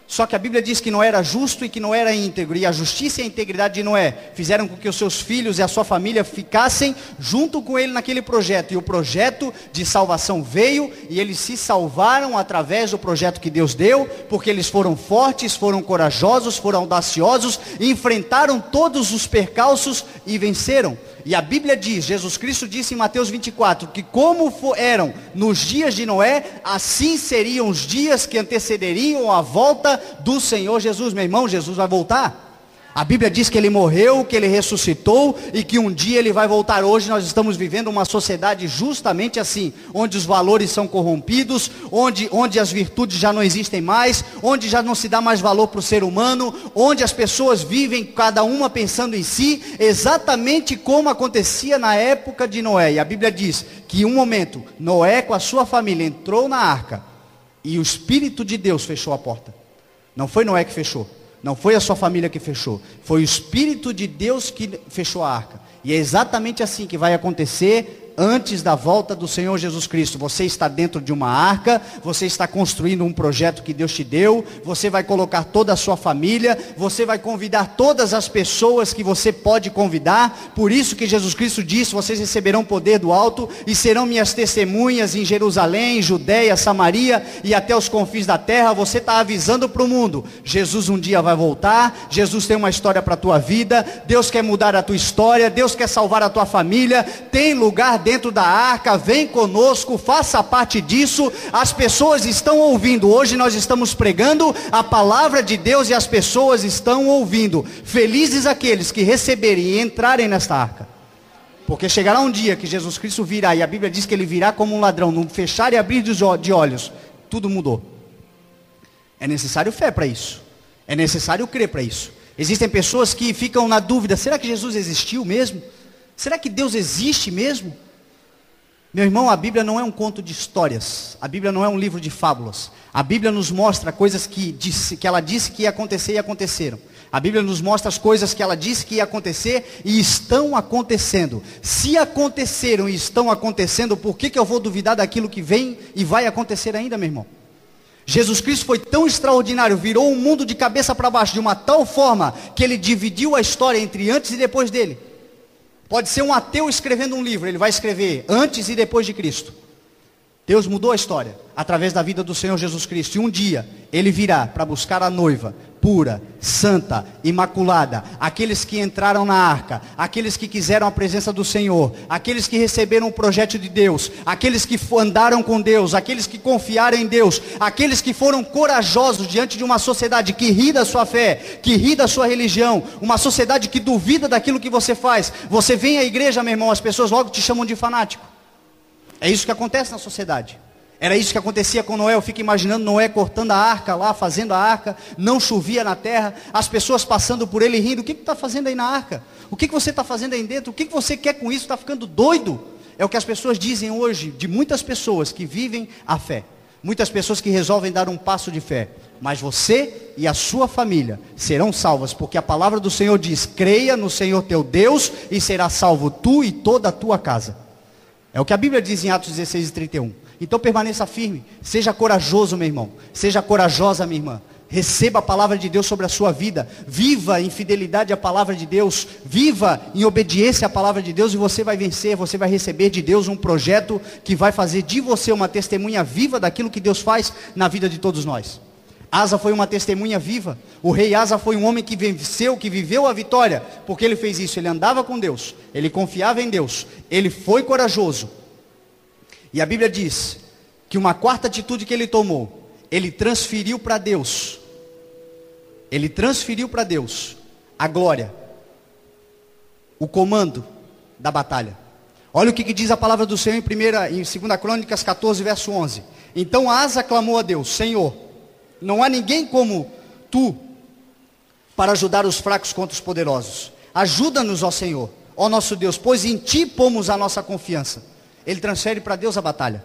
Só que a Bíblia diz que Noé era justo e que Noé era íntegro. E a justiça e a integridade de Noé fizeram com que os seus filhos e a sua família ficassem junto com ele naquele projeto. E o projeto de salvação veio, e eles se salvaram através do projeto que Deus deu, porque eles foram fortes, foram corajosos, foram audaciosos, enfrentaram todos os percalços e venceram. E a Bíblia diz, Jesus Cristo disse em Mateus 24, que como eram nos dias de Noé, assim seriam os dias que antecederiam a volta do Senhor Jesus. Meu irmão, Jesus vai voltar. A Bíblia diz que Ele morreu, que Ele ressuscitou e que um dia Ele vai voltar. Hoje nós estamos vivendo uma sociedade justamente assim, onde os valores são corrompidos, onde as virtudes já não existem mais, onde já não se dá mais valor para o ser humano, onde as pessoas vivem cada uma pensando em si, exatamente como acontecia na época de Noé. E a Bíblia diz que em um momento, Noé com a sua família entrou na arca e o Espírito de Deus fechou a porta. Não foi Noé que fechou. Não foi a sua família que fechou, foi o Espírito de Deus que fechou a arca. E é exatamente assim que vai acontecer antes da volta do Senhor Jesus Cristo. Você está dentro de uma arca, você está construindo um projeto que Deus te deu, você vai colocar toda a sua família, você vai convidar todas as pessoas que você pode convidar. Por isso que Jesus Cristo disse: vocês receberão poder do alto e serão minhas testemunhas em Jerusalém, Judeia, Samaria e até os confins da terra. Você está avisando para o mundo: Jesus um dia vai voltar, Jesus tem uma história para a tua vida, Deus quer mudar a tua história, Deus quer salvar a tua família, tem lugar dentro da arca, vem conosco, faça parte disso. As pessoas estão ouvindo. Hoje nós estamos pregando a palavra de Deus e as pessoas estão ouvindo. Felizes aqueles que receberem e entrarem nesta arca, porque chegará um dia que Jesus Cristo virá, e a Bíblia diz que Ele virá como um ladrão, no fechar e abrir de olhos, tudo mudou. É necessário fé para isso, é necessário crer para isso. Existem pessoas que ficam na dúvida: será que Jesus existiu mesmo? Será que Deus existe mesmo? Meu irmão, a Bíblia não é um conto de histórias, a Bíblia não é um livro de fábulas. A Bíblia nos mostra coisas que ela disse que ia acontecer e aconteceram. A Bíblia nos mostra as coisas que ela disse que ia acontecer e estão acontecendo. Se aconteceram e estão acontecendo, por que eu vou duvidar daquilo que vem e vai acontecer ainda, meu irmão? Jesus Cristo foi tão extraordinário, virou o mundo de cabeça para baixo de uma tal forma que Ele dividiu a história entre antes e depois dele. Pode ser um ateu escrevendo um livro, ele vai escrever antes e depois de Cristo. Deus mudou a história através da vida do Senhor Jesus Cristo. E um dia Ele virá para buscar a noiva pura, santa, imaculada. Aqueles que entraram na arca, aqueles que quiseram a presença do Senhor, aqueles que receberam o projeto de Deus, aqueles que andaram com Deus, aqueles que confiaram em Deus, aqueles que foram corajosos diante de uma sociedade que ri da sua fé, que ri da sua religião, uma sociedade que duvida daquilo que você faz. Você vem à igreja, meu irmão, as pessoas logo te chamam de fanático. É isso que acontece na sociedade. Era isso que acontecia com Noé. Eu fico imaginando Noé cortando a arca lá, fazendo a arca. Não chovia na terra. As pessoas passando por ele rindo. O que está fazendo aí na arca? O que você está fazendo aí dentro? O que você quer com isso? Está ficando doido? É o que as pessoas dizem hoje, de muitas pessoas que vivem a fé. Muitas pessoas que resolvem dar um passo de fé. Mas você e a sua família serão salvas, porque a palavra do Senhor diz: creia no Senhor teu Deus e será salvo tu e toda a tua casa. É o que a Bíblia diz em Atos 16:31. Então permaneça firme, seja corajoso, meu irmão, seja corajosa, minha irmã. Receba a palavra de Deus sobre a sua vida, viva em fidelidade à palavra de Deus, viva em obediência à palavra de Deus, e você vai vencer, você vai receber de Deus um projeto que vai fazer de você uma testemunha viva daquilo que Deus faz na vida de todos nós. Asa foi uma testemunha viva. O rei Asa foi um homem que venceu, que viveu a vitória, porque ele fez isso. Ele andava com Deus, ele confiava em Deus, ele foi corajoso. E a Bíblia diz que uma quarta atitude que ele tomou, ele transferiu para Deus. Ele transferiu para Deus a glória, o comando da batalha. Olha o que diz a palavra do Senhor em 2 Crônicas 14, verso 11. Então Asa clamou a Deus: Senhor, não há ninguém como tu para ajudar os fracos contra os poderosos. Ajuda-nos, ó Senhor, ó nosso Deus, pois em ti pomos a nossa confiança. Ele transfere para Deus a batalha.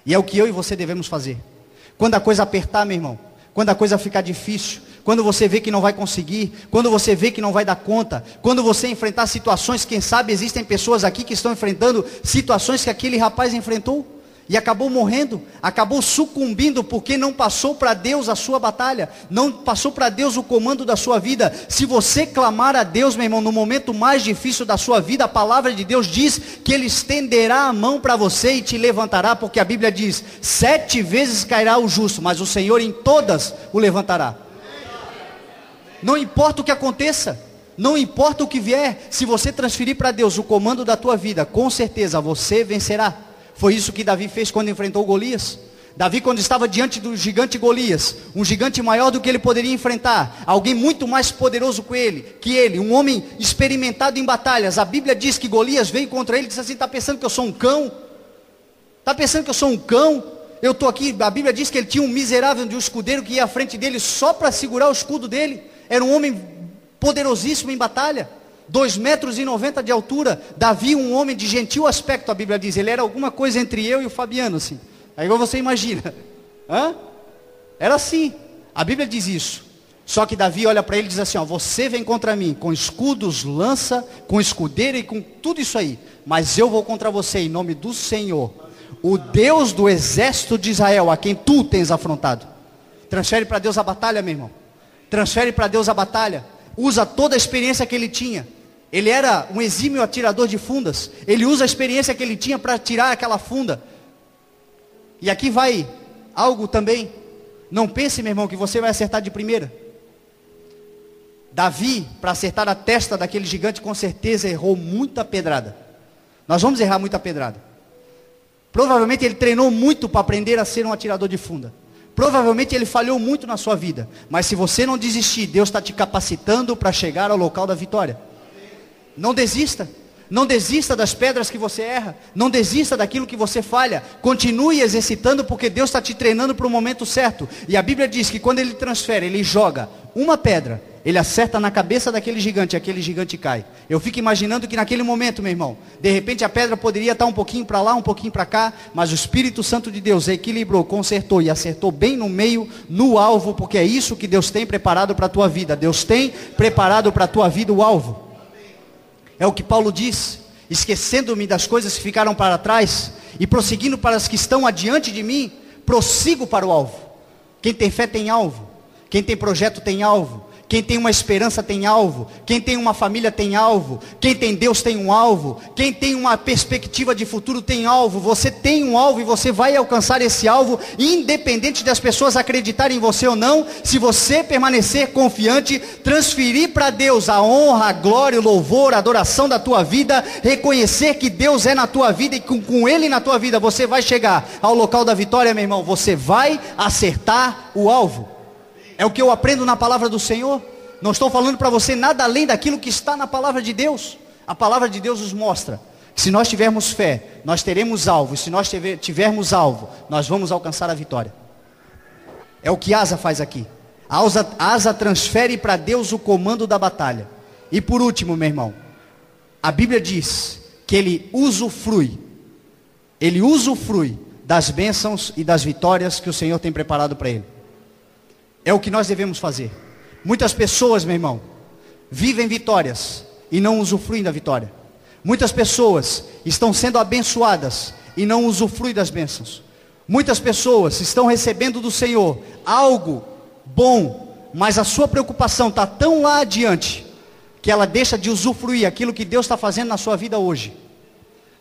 E é o que eu e você devemos fazer. Quando a coisa apertar, meu irmão, quando a coisa ficar difícil, quando você vê que não vai conseguir, quando você vê que não vai dar conta, quando você enfrentar situações, quem sabe existem pessoas aqui que estão enfrentando situações que aquele rapaz enfrentou e acabou morrendo, acabou sucumbindo porque não passou para Deus a sua batalha, não passou para Deus o comando da sua vida. Se você clamar a Deus, meu irmão, no momento mais difícil da sua vida, a palavra de Deus diz que Ele estenderá a mão para você e te levantará, porque a Bíblia diz: 7 vezes cairá o justo, mas o Senhor em todas o levantará. Não importa o que aconteça, não importa o que vier, se você transferir para Deus o comando da tua vida, com certeza você vencerá. Foi isso que Davi fez quando enfrentou Golias. Davi, quando estava diante do gigante Golias, um gigante maior do que ele poderia enfrentar, alguém muito mais poderoso que ele, um homem experimentado em batalhas. A Bíblia diz que Golias veio contra ele e disse assim: está pensando que eu sou um cão? Está pensando que eu sou um cão? Eu estou aqui. A Bíblia diz que ele tinha um miserável de um escudeiro que ia à frente dele só para segurar o escudo dele. Era um homem poderosíssimo em batalha. 2,90 metros de altura. Davi, um homem de gentil aspecto, a Bíblia diz. Ele era alguma coisa entre eu e o Fabiano, assim. Aí igual você imagina. Era assim. A Bíblia diz isso. Só que Davi olha para ele e diz assim: ó, você vem contra mim com escudos, lança, com escudeira e com tudo isso aí. Mas eu vou contra você em nome do Senhor, o Deus do exército de Israel, a quem tu tens afrontado. Transfere para Deus a batalha, meu irmão. Transfere para Deus a batalha. Usa toda a experiência que ele tinha. Ele era um exímio atirador de fundas. Ele usa a experiência que ele tinha para tirar aquela funda. E aqui vai algo também. Não pense, meu irmão, que você vai acertar de primeira. Davi, para acertar a testa daquele gigante, com certeza errou muita pedrada. Nós vamos errar muita pedrada. Provavelmente ele treinou muito para aprender a ser um atirador de funda. Provavelmente ele falhou muito na sua vida. Mas se você não desistir, Deus está te capacitando para chegar ao local da vitória. Não desista. Não desista das pedras que você erra. Não desista daquilo que você falha. Continue exercitando, porque Deus está te treinando para o momento certo. E a Bíblia diz que quando Ele transfere, Ele joga uma pedra, Ele acerta na cabeça daquele gigante, e aquele gigante cai. Eu fico imaginando que naquele momento, meu irmão, de repente a pedra poderia estar um pouquinho para lá, um pouquinho para cá, mas o Espírito Santo de Deus equilibrou, consertou e acertou bem no meio, no alvo, porque é isso que Deus tem preparado para a tua vida. Deus tem preparado para a tua vida o alvo. É o que Paulo diz: esquecendo-me das coisas que ficaram para trás e prosseguindo para as que estão adiante de mim, prossigo para o alvo. Quem tem fé tem alvo. Quem tem projeto tem alvo. Quem tem uma esperança tem alvo. Quem tem uma família tem alvo. Quem tem Deus tem um alvo. Quem tem uma perspectiva de futuro tem alvo. Você tem um alvo e você vai alcançar esse alvo, independente das pessoas acreditarem em você ou não. Se você permanecer confiante, transferir para Deus a honra, a glória, o louvor, a adoração da tua vida, reconhecer que Deus é na tua vida e com Ele na tua vida você vai chegar ao local da vitória, meu irmão. Você vai acertar o alvo. É o que eu aprendo na palavra do Senhor. Não estou falando para você nada além daquilo que está na palavra de Deus. A palavra de Deus nos mostra que se nós tivermos fé, nós teremos alvo. E se nós tivermos alvo, nós vamos alcançar a vitória. É o que Asa faz aqui. Asa transfere para Deus o comando da batalha. E por último, meu irmão, a Bíblia diz que ele usufrui das bênçãos e das vitórias que o Senhor tem preparado para ele. É o que nós devemos fazer. Muitas pessoas, meu irmão, vivem vitórias e não usufruem da vitória. Muitas pessoas estão sendo abençoadas e não usufruem das bênçãos. Muitas pessoas estão recebendo do Senhor algo bom, mas a sua preocupação está tão lá adiante, que ela deixa de usufruir aquilo que Deus está fazendo na sua vida hoje.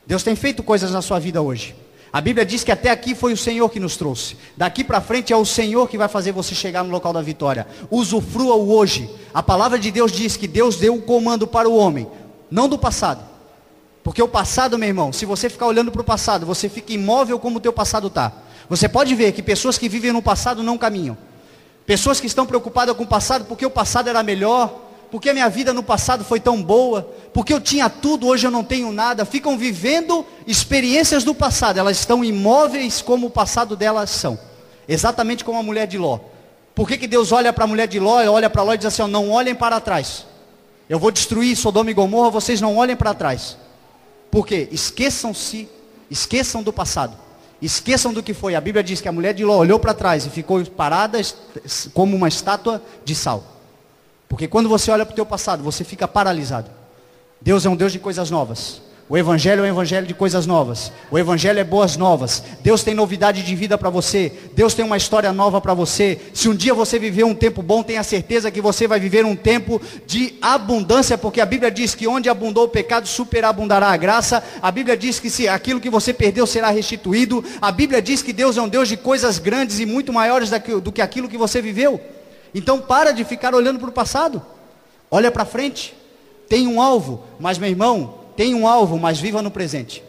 Deus tem feito coisas na sua vida hoje. A Bíblia diz que até aqui foi o Senhor que nos trouxe. Daqui para frente é o Senhor que vai fazer você chegar no local da vitória. Usufrua o hoje. A palavra de Deus diz que Deus deu o comando para o homem, não do passado. Porque o passado, meu irmão, se você ficar olhando para o passado, você fica imóvel como o teu passado está. Você pode ver que pessoas que vivem no passado não caminham. Pessoas que estão preocupadas com o passado porque o passado era melhor, porque a minha vida no passado foi tão boa, porque eu tinha tudo, hoje eu não tenho nada. Ficam vivendo experiências do passado. Elas estão imóveis como o passado delas são. Exatamente como a mulher de Ló. Por que Deus olha para a mulher de Ló, olha para Ló e diz assim, não olhem para trás. Eu vou destruir Sodoma e Gomorra, vocês não olhem para trás. Por quê? Esqueçam do passado. Esqueçam do que foi. A Bíblia diz que a mulher de Ló olhou para trás e ficou parada como uma estátua de sal. Porque quando você olha para o teu passado, você fica paralisado. Deus é um Deus de coisas novas. O Evangelho é um Evangelho de coisas novas. O Evangelho é boas novas. Deus tem novidade de vida para você. Deus tem uma história nova para você. Se um dia você viver um tempo bom, tenha certeza que você vai viver um tempo de abundância. Porque a Bíblia diz que onde abundou o pecado, superabundará a graça. A Bíblia diz que se aquilo que você perdeu será restituído. A Bíblia diz que Deus é um Deus de coisas grandes e muito maiores do que aquilo que você viveu. Então para de ficar olhando para o passado. Olha para frente. Tem um alvo, mas meu irmão, tem um alvo, mas viva no presente.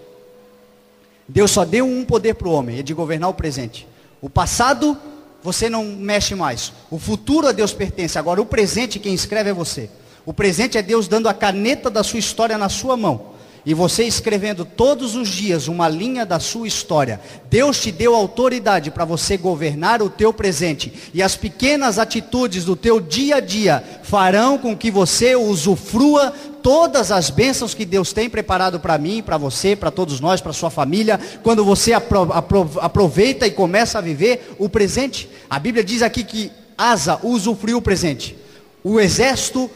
Deus só deu um poder para o homem, é de governar o presente. O passado, você não mexe mais. O futuro a Deus pertence. Agora o presente, quem escreve é você. O presente é Deus dando a caneta da sua história na sua mão. E você escrevendo todos os dias uma linha da sua história. Deus te deu autoridade para você governar o teu presente. E as pequenas atitudes do teu dia a dia farão com que você usufrua todas as bênçãos que Deus tem preparado para mim, para você, para todos nós, para sua família. Quando você aproveita e começa a viver o presente. A Bíblia diz aqui que Asa usufruiu o presente. O exército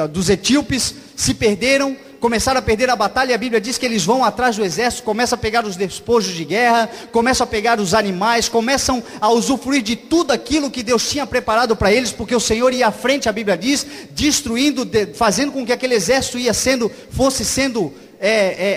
dos etíopes se perderam, começaram a perder a batalha, e a Bíblia diz que eles vão atrás do exército, começam a pegar os despojos de guerra, começam a pegar os animais, começam a usufruir de tudo aquilo que Deus tinha preparado para eles, porque o Senhor ia à frente, a Bíblia diz, destruindo, fazendo com que aquele exército fosse sendo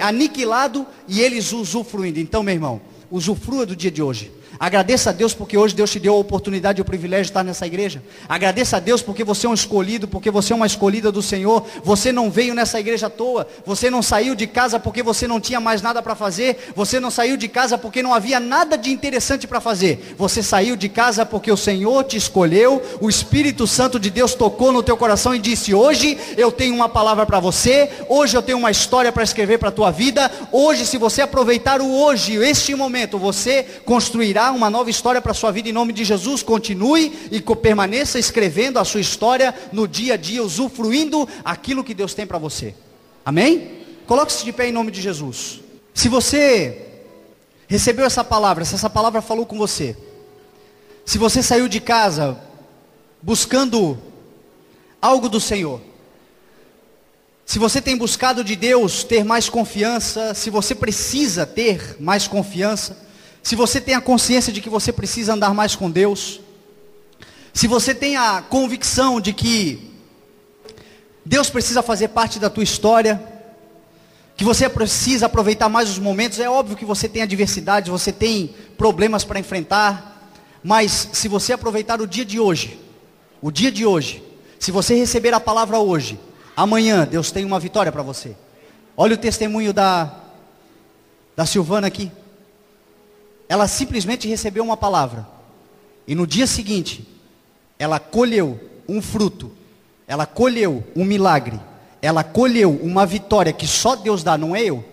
aniquilado, e eles usufruindo. Então, meu irmão, usufrua do dia de hoje. Agradeça a Deus porque hoje Deus te deu a oportunidade e o privilégio de estar nessa igreja. Agradeça a Deus porque você é um escolhido, porque você é uma escolhida do Senhor. Você não veio nessa igreja à toa. Você não saiu de casa porque você não tinha mais nada para fazer. Você não saiu de casa porque não havia nada de interessante para fazer. Você saiu de casa porque o Senhor te escolheu. O Espírito Santo de Deus tocou no teu coração e disse: hoje eu tenho uma palavra para você. Hoje eu tenho uma história para escrever para a tua vida. Hoje, se você aproveitar o hoje, este momento, você construirá uma nova história para a sua vida em nome de Jesus. Continue e permaneça escrevendo a sua história no dia a dia, usufruindo aquilo que Deus tem para você. Amém? Coloque-se de pé em nome de Jesus. Se você recebeu essa palavra, se essa palavra falou com você, se você saiu de casa buscando algo do Senhor, se você tem buscado de Deus ter mais confiança, se você precisa ter mais confiança, se você tem a consciência de que você precisa andar mais com Deus, se você tem a convicção de que Deus precisa fazer parte da tua história, que você precisa aproveitar mais os momentos, é óbvio que você tem adversidades, você tem problemas para enfrentar, mas se você aproveitar o dia de hoje, se você receber a palavra hoje, amanhã Deus tem uma vitória para você. Olha o testemunho da Silvana aqui. Ela simplesmente recebeu uma palavra, e no dia seguinte, ela colheu um fruto, ela colheu um milagre, ela colheu uma vitória que só Deus dá, não é eu,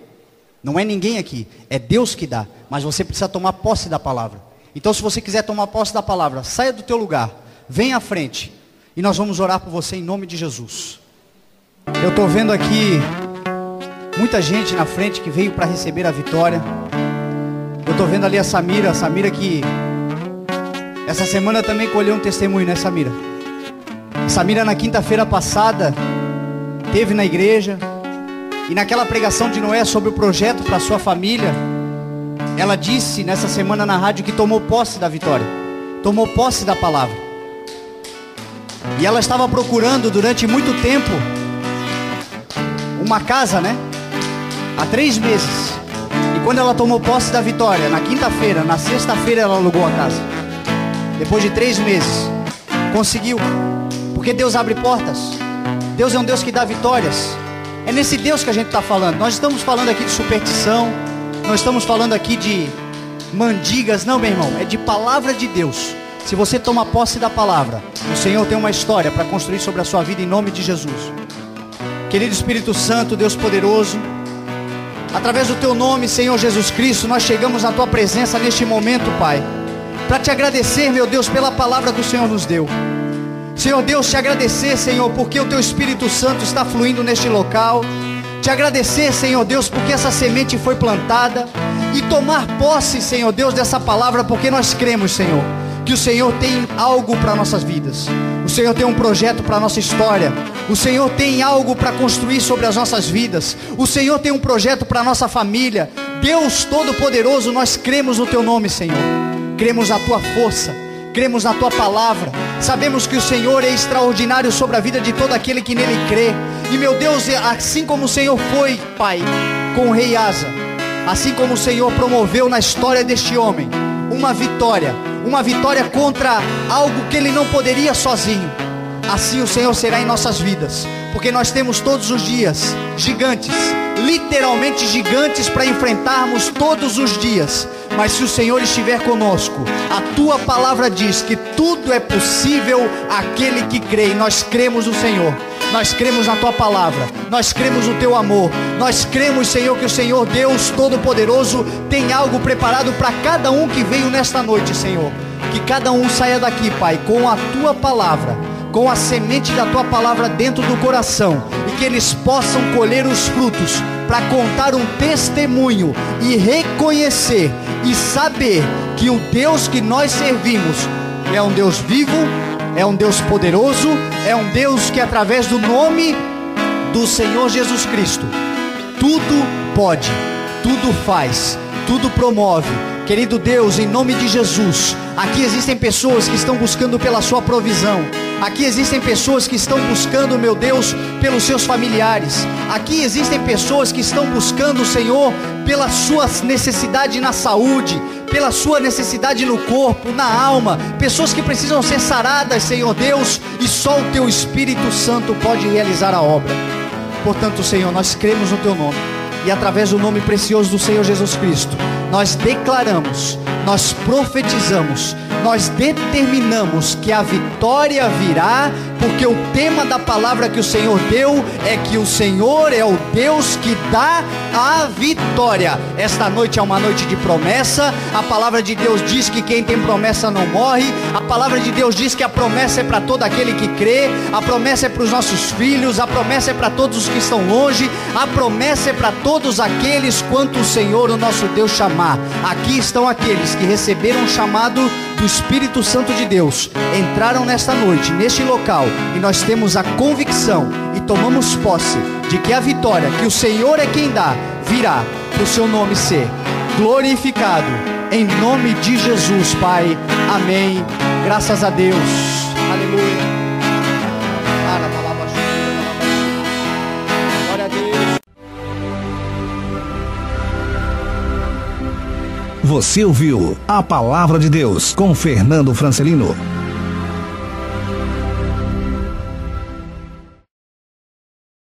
não é ninguém aqui, é Deus que dá, mas você precisa tomar posse da palavra. Então se você quiser tomar posse da palavra, saia do teu lugar, venha à frente, e nós vamos orar por você em nome de Jesus. Eu estou vendo aqui muita gente na frente que veio para receber a vitória. Eu estou vendo ali a Samira que essa semana também colheu um testemunho, né, Samira? Samira na quinta-feira passada teve na igreja, e naquela pregação de Noé sobre o projeto para sua família, ela disse nessa semana na rádio que tomou posse da vitória, tomou posse da palavra. E ela estava procurando durante muito tempo uma casa, né? Há 3 meses. E quando ela tomou posse da vitória, na quinta-feira, na sexta-feira ela alugou a casa. Depois de 3 meses, conseguiu. Porque Deus abre portas. Deus é um Deus que dá vitórias. É nesse Deus que a gente está falando. Nós estamos falando aqui de superstição, nós estamos falando aqui de mandigas. Não, meu irmão, é de palavra de Deus. Se você toma posse da palavra, o Senhor tem uma história para construir sobre a sua vida em nome de Jesus. Querido Espírito Santo, Deus poderoso, através do teu nome, Senhor Jesus Cristo, nós chegamos na tua presença neste momento, Pai, para te agradecer, meu Deus, pela palavra que o Senhor nos deu. Senhor Deus, te agradecer, Senhor, porque o teu Espírito Santo está fluindo neste local. Te agradecer, Senhor Deus, porque essa semente foi plantada. E tomar posse, Senhor Deus, dessa palavra, porque nós cremos, Senhor, que o Senhor tem algo para nossas vidas. O Senhor tem um projeto para a nossa história. O Senhor tem algo para construir sobre as nossas vidas. O Senhor tem um projeto para a nossa família. Deus Todo-Poderoso, nós cremos no teu nome, Senhor. Cremos na tua força, cremos na tua palavra. Sabemos que o Senhor é extraordinário sobre a vida de todo aquele que nele crê. E meu Deus, assim como o Senhor foi, Pai, com o rei Asa, assim como o Senhor promoveu na história deste homem uma vitória contra algo que ele não poderia sozinho, assim o Senhor será em nossas vidas, porque nós temos todos os dias gigantes, literalmente gigantes, para enfrentarmos todos os dias. Mas se o Senhor estiver conosco, a tua palavra diz que tudo é possível àquele que crê. E nós cremos no Senhor, nós cremos na tua palavra, nós cremos no teu amor, nós cremos, Senhor, que o Senhor Deus Todo-Poderoso tem algo preparado para cada um que veio nesta noite, Senhor. Que cada um saia daqui, Pai, com a tua palavra, com a semente da tua palavra dentro do coração, e que eles possam colher os frutos para contar um testemunho e reconhecer e saber que o Deus que nós servimos é um Deus vivo, é um Deus poderoso, é um Deus que através do nome do Senhor Jesus Cristo tudo pode, tudo faz, tudo promove. Querido Deus, em nome de Jesus, aqui existem pessoas que estão buscando pela sua provisão. Aqui existem pessoas que estão buscando, meu Deus, pelos seus familiares. Aqui existem pessoas que estão buscando, Senhor, pela sua necessidade na saúde, pela sua necessidade no corpo, na alma. Pessoas que precisam ser saradas, Senhor Deus, e só o teu Espírito Santo pode realizar a obra. Portanto, Senhor, nós cremos no teu nome, e através do nome precioso do Senhor Jesus Cristo, nós declaramos, nós profetizamos, nós determinamos que a vitória virá, porque o tema da palavra que o Senhor deu é que o Senhor é o Deus que dá a vitória. Esta noite é uma noite de promessa. A palavra de Deus diz que quem tem promessa não morre. A palavra de Deus diz que a promessa é para todo aquele que crê. A promessa é para os nossos filhos. A promessa é para todos os que estão longe. A promessa é para todos aqueles quanto o Senhor, o nosso Deus, chamar. Aqui estão aqueles que receberam o chamado do Espírito Santo de Deus, entraram nesta noite, neste local, e nós temos a convicção e tomamos posse de que a vitória, que o Senhor é quem dá, virá para o seu nome ser glorificado, em nome de Jesus, Pai. Amém. Graças a Deus. Aleluia. Glória a Deus. Você ouviu a Palavra de Deus com Fernando Francelino.